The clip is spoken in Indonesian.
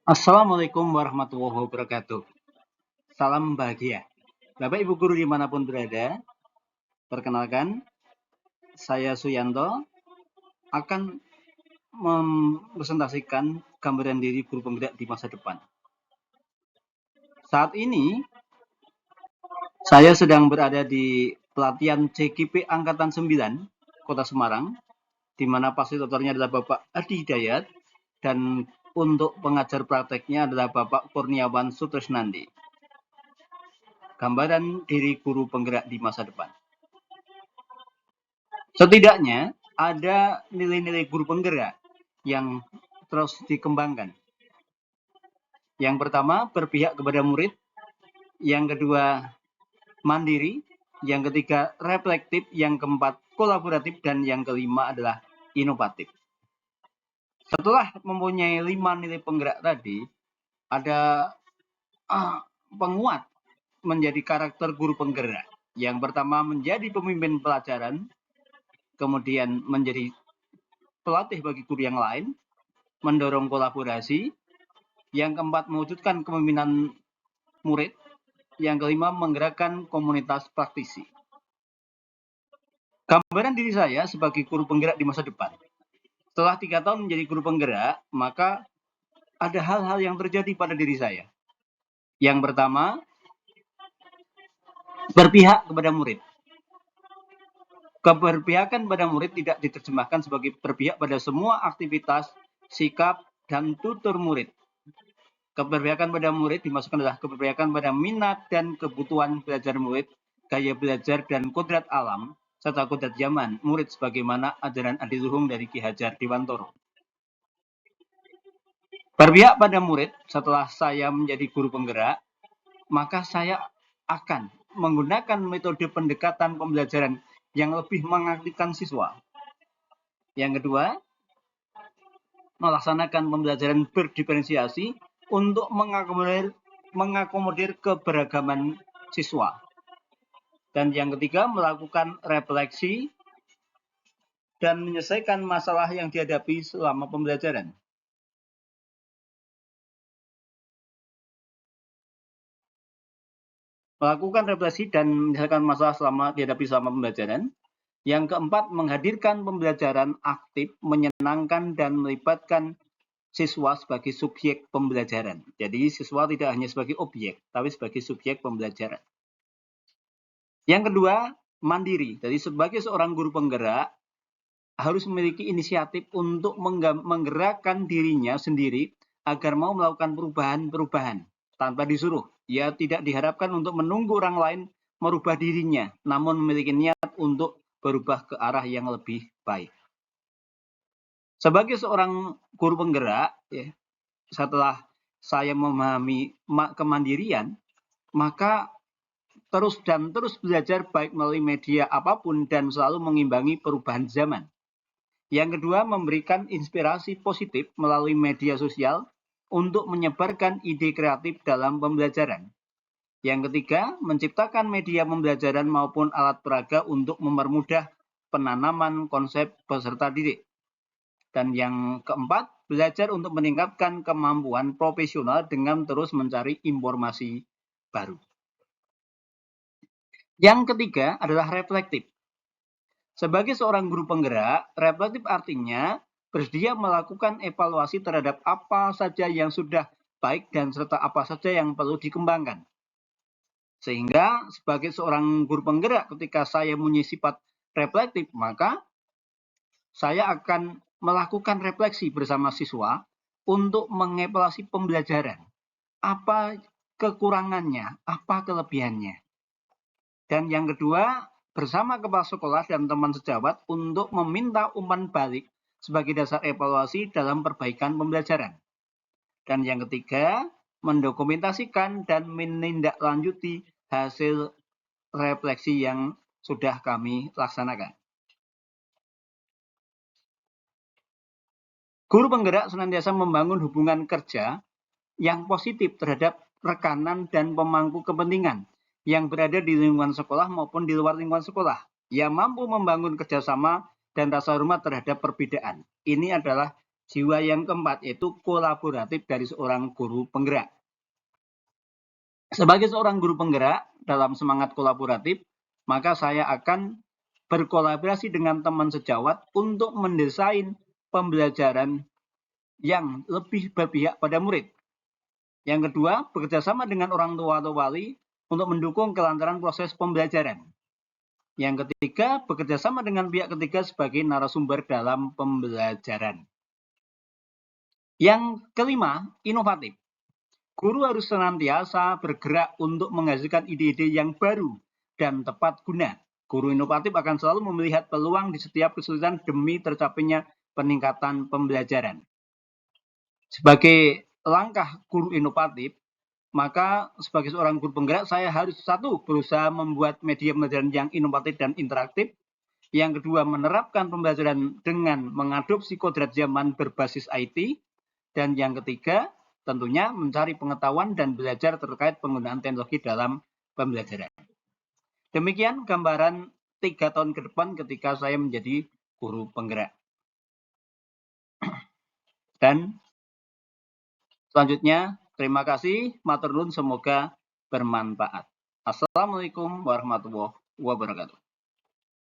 Assalamualaikum warahmatullahi wabarakatuh. Salam bahagia. Bapak Ibu Guru dimanapun berada, perkenalkan, saya Suyanto akan mempresentasikan gambaran diri guru penggerak di masa depan. Saat ini, saya sedang berada di pelatihan CGP Angkatan 9, Kota Semarang, di mana fasilitatornya adalah Bapak Adi Hidayat, dan untuk pengajar prakteknya adalah Bapak Kurniawan Sutrisnandi. Gambaran diri guru penggerak di masa depan. Setidaknya ada nilai-nilai guru penggerak yang terus dikembangkan. Yang pertama, berpihak kepada murid. Yang kedua, mandiri. Yang ketiga, reflektif. Yang keempat, kolaboratif. Dan yang kelima adalah inovatif. Setelah mempunyai 5 nilai penggerak tadi, ada penguat menjadi karakter guru penggerak. Yang pertama, menjadi pemimpin pelajaran, kemudian menjadi pelatih bagi guru yang lain, mendorong kolaborasi, yang keempat mewujudkan kepemimpinan murid, yang kelima menggerakkan komunitas praktisi. Gambaran diri saya sebagai guru penggerak di masa depan. Setelah 3 tahun menjadi guru penggerak, maka ada hal-hal yang terjadi pada diri saya. Yang pertama, berpihak kepada murid. Keberpihakan pada murid tidak diterjemahkan sebagai berpihak pada semua aktivitas, sikap, dan tutur murid. Keberpihakan pada murid dimasukkan adalah keberpihakan pada minat dan kebutuhan belajar murid, gaya belajar dan kodrat alam, serta kodrat zaman murid sebagaimana ajaran adiluhung dari Ki Hajar Dewantoro. Berpihak pada murid setelah saya menjadi guru penggerak, maka saya akan menggunakan metode pendekatan pembelajaran yang lebih mengaktifkan siswa. Yang kedua, melaksanakan pembelajaran berdiferensiasi untuk mengakomodir keberagaman siswa. Dan yang ketiga, melakukan refleksi dan menyelesaikan masalah yang dihadapi selama pembelajaran. Melakukan refleksi dan menyelesaikan masalah dihadapi selama pembelajaran. Yang keempat, menghadirkan pembelajaran aktif, menyenangkan, dan melibatkan siswa sebagai subjek pembelajaran. Jadi siswa tidak hanya sebagai objek, tapi sebagai subjek pembelajaran. Yang kedua, mandiri. Jadi sebagai seorang guru penggerak, harus memiliki inisiatif untuk menggerakkan dirinya sendiri agar mau melakukan perubahan-perubahan tanpa disuruh. Ia tidak diharapkan untuk menunggu orang lain merubah dirinya, namun memiliki niat untuk berubah ke arah yang lebih baik. Sebagai seorang guru penggerak, setelah saya memahami kemandirian, maka terus belajar baik melalui media apapun dan selalu mengimbangi perubahan zaman. Yang kedua, memberikan inspirasi positif melalui media sosial untuk menyebarkan ide kreatif dalam pembelajaran. Yang ketiga, menciptakan media pembelajaran maupun alat peraga untuk mempermudah penanaman konsep peserta didik. Dan yang keempat, belajar untuk meningkatkan kemampuan profesional dengan terus mencari informasi baru. Yang ketiga adalah reflektif. Sebagai seorang guru penggerak, reflektif artinya bersedia melakukan evaluasi terhadap apa saja yang sudah baik dan serta apa saja yang perlu dikembangkan. Sehingga sebagai seorang guru penggerak, ketika saya punya sifat reflektif, maka saya akan melakukan refleksi bersama siswa untuk mengevaluasi pembelajaran. Apa kekurangannya, apa kelebihannya. Dan yang kedua, bersama kepala sekolah dan teman sejawat untuk meminta umpan balik sebagai dasar evaluasi dalam perbaikan pembelajaran. Dan yang ketiga, mendokumentasikan dan menindaklanjuti hasil refleksi yang sudah kami laksanakan. Guru penggerak senantiasa membangun hubungan kerja yang positif terhadap rekanan dan pemangku kepentingan yang berada di lingkungan sekolah maupun di luar lingkungan sekolah. Ia mampu membangun kerjasama dan rasa hormat terhadap perbedaan. Ini adalah Jiwa yang keempat yaitu kolaboratif dari seorang guru penggerak. Sebagai seorang guru penggerak dalam semangat kolaboratif, maka saya akan berkolaborasi dengan teman sejawat untuk mendesain pembelajaran yang lebih berpihak pada murid. Yang kedua, bekerjasama dengan orang tua atau wali untuk mendukung kelancaran proses pembelajaran. Yang ketiga, bekerjasama dengan pihak ketiga sebagai narasumber dalam pembelajaran. Yang kelima, inovatif. Guru harus senantiasa bergerak untuk menghasilkan ide-ide yang baru dan tepat guna. Guru inovatif akan selalu melihat peluang di setiap kesulitan demi tercapainya peningkatan pembelajaran. Sebagai langkah guru inovatif, maka sebagai seorang guru penggerak, saya harus satu, berusaha membuat media pembelajaran yang inovatif dan interaktif. Yang kedua, menerapkan pembelajaran dengan mengadopsi kodrat zaman berbasis IT. Dan yang ketiga, tentunya mencari pengetahuan dan belajar terkait penggunaan teknologi dalam pembelajaran. Demikian gambaran 3 tahun ke depan ketika saya menjadi guru penggerak. Dan selanjutnya, terima kasih, matur nuwun, semoga bermanfaat. Assalamualaikum warahmatullahi wabarakatuh.